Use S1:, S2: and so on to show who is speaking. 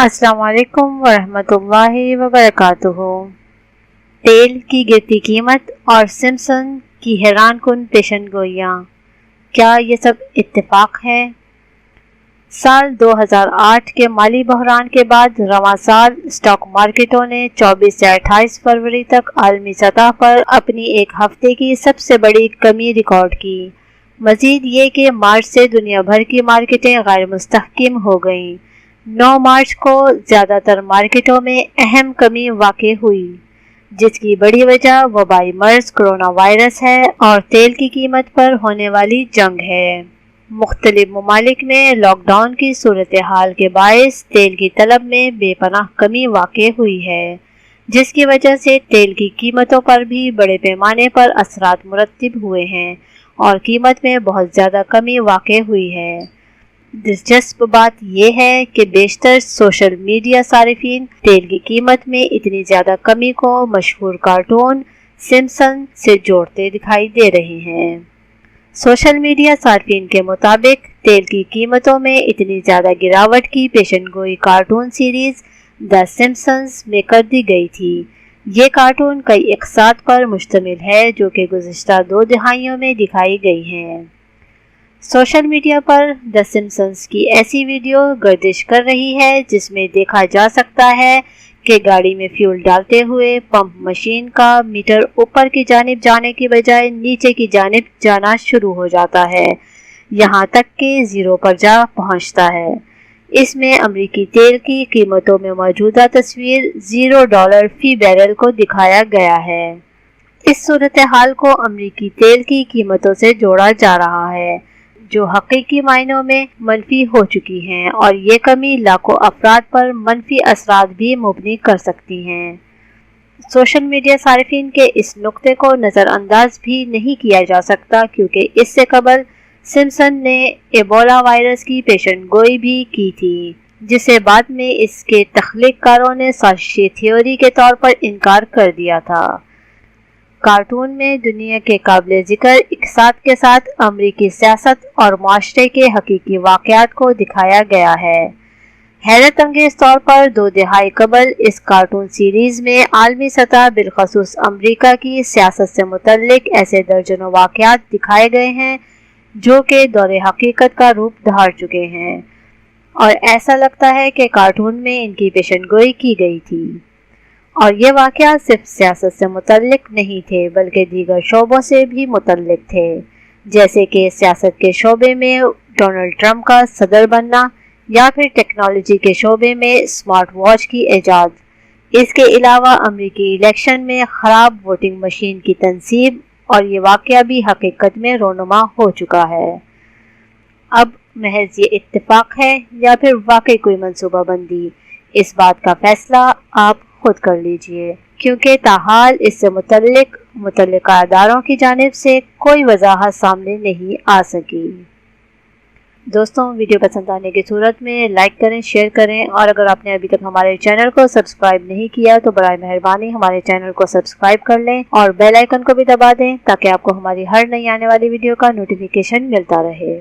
S1: السلام علیکم ورحمۃ اللہ وبرکاتہ۔ تیل کی گرتی قیمت اور سمسن کی حیران کن پیشن گوئیاں، کیا یہ سب اتفاق ہے؟ سال 2008 کے مالی بحران کے بعد رواں سال اسٹاک مارکیٹوں نے 24 سے 28 فروری تک عالمی سطح پر اپنی ایک ہفتے کی سب سے بڑی کمی ریکارڈ کی۔ مزید یہ کہ مارچ سے دنیا بھر کی مارکیٹیں غیر مستحکم ہو گئیں۔ 9 مارچ کو زیادہ تر مارکیٹوں میں اہم کمی واقع ہوئی، جس کی بڑی وجہ وبائی مرض کرونا وائرس ہے اور تیل کی قیمت پر ہونے والی جنگ ہے۔ مختلف ممالک میں لاک ڈاؤن کی صورتحال کے باعث تیل کی طلب میں بے پناہ کمی واقع ہوئی ہے، جس کی وجہ سے تیل کی قیمتوں پر بھی بڑے پیمانے پر اثرات مرتب ہوئے ہیں اور قیمت میں بہت زیادہ کمی واقع ہوئی ہے۔ دلچسپ بات یہ ہے کہ بیشتر سوشل میڈیا صارفین تیل کی قیمت میں اتنی زیادہ کمی کو مشہور کارٹون سمپسن سے جوڑتے دکھائی دے رہے ہیں۔ سوشل میڈیا صارفین کے مطابق تیل کی قیمتوں میں اتنی زیادہ گراوٹ کی پیشن گوئی کارٹون سیریز دی سمپسنز میں کر دی گئی تھی۔ یہ کارٹون کئی اقساط پر مشتمل ہے جو کہ گزشتہ 2 دہائیوں میں دکھائی گئی ہیں۔ سوشل میڈیا پر دی سمپسنز کی ایسی ویڈیو گردش کر رہی ہے جس میں دیکھا جا سکتا ہے کہ گاڑی میں فیول ڈالتے ہوئے پمپ مشین کا میٹر اوپر کی جانب جانے کی بجائے نیچے کی جانب جانا شروع ہو جاتا ہے، یہاں تک کہ 0 پر جا پہنچتا ہے۔ اس میں امریکی تیل کی قیمتوں میں موجودہ تصویر $0 فی بیرل کو دکھایا گیا ہے۔ اس صورتحال کو امریکی تیل کی قیمتوں سے جوڑا جا رہا ہے، جو حقیقی معنوں میں منفی ہو چکی ہیں، اور یہ کمی لاکھوں افراد پر منفی اثرات بھی مبنی کر سکتی ہیں۔ سوشل میڈیا صارفین کے اس نقطے کو نظر انداز بھی نہیں کیا جا سکتا کیونکہ اس سے قبل سمپسن نے ایبولا وائرس کی پیشن گوئی بھی کی تھی، جسے بعد میں اس کے تخلیق کاروں نے سازشی تھیوری کے طور پر انکار کر دیا تھا۔ کارٹون میں دنیا کے قابل ذکر اقساط کے ساتھ امریکی سیاست اور معاشرے کے حقیقی واقعات کو دکھایا گیا ہے۔ حیرت انگیز طور پر 2 دہائی قبل اس کارٹون سیریز میں عالمی سطح بالخصوص امریکہ کی سیاست سے متعلق ایسے درجنوں واقعات دکھائے گئے ہیں جو کہ دور حقیقت کا روپ دھار چکے ہیں، اور ایسا لگتا ہے کہ کارٹون میں ان کی پیشن گوئی کی گئی تھی، اور یہ واقعات صرف سیاست سے متعلق نہیں تھے بلکہ دیگر شعبوں سے بھی متعلق تھے، جیسے کہ سیاست کے شعبے میں ڈونلڈ ٹرمپ کا صدر بننا یا پھر ٹیکنالوجی کے شعبے میں اسمارٹ واچ کی ایجاد۔ اس کے علاوہ امریکی الیکشن میں خراب ووٹنگ مشین کی تنصیب، اور یہ واقعہ بھی حقیقت میں رونما ہو چکا ہے۔ اب محض یہ اتفاق ہے یا پھر واقعی کوئی منصوبہ بندی، اس بات کا فیصلہ آپ خود کر لیجئے، کیونکہ تاحال اس سے متعلقہ اداروں کی جانب سے کوئی وضاحت سامنے نہیں آ سکی۔ دوستوں، ویڈیو پسند آنے کی صورت میں لائک کریں، شیئر کریں، اور اگر آپ نے ابھی تک ہمارے چینل کو سبسکرائب نہیں کیا تو برائے مہربانی ہمارے چینل کو سبسکرائب کر لیں اور بیل آئیکن کو بھی دبا دیں تاکہ آپ کو ہماری ہر نئی آنے والی ویڈیو کا نوٹیفیکیشن ملتا رہے۔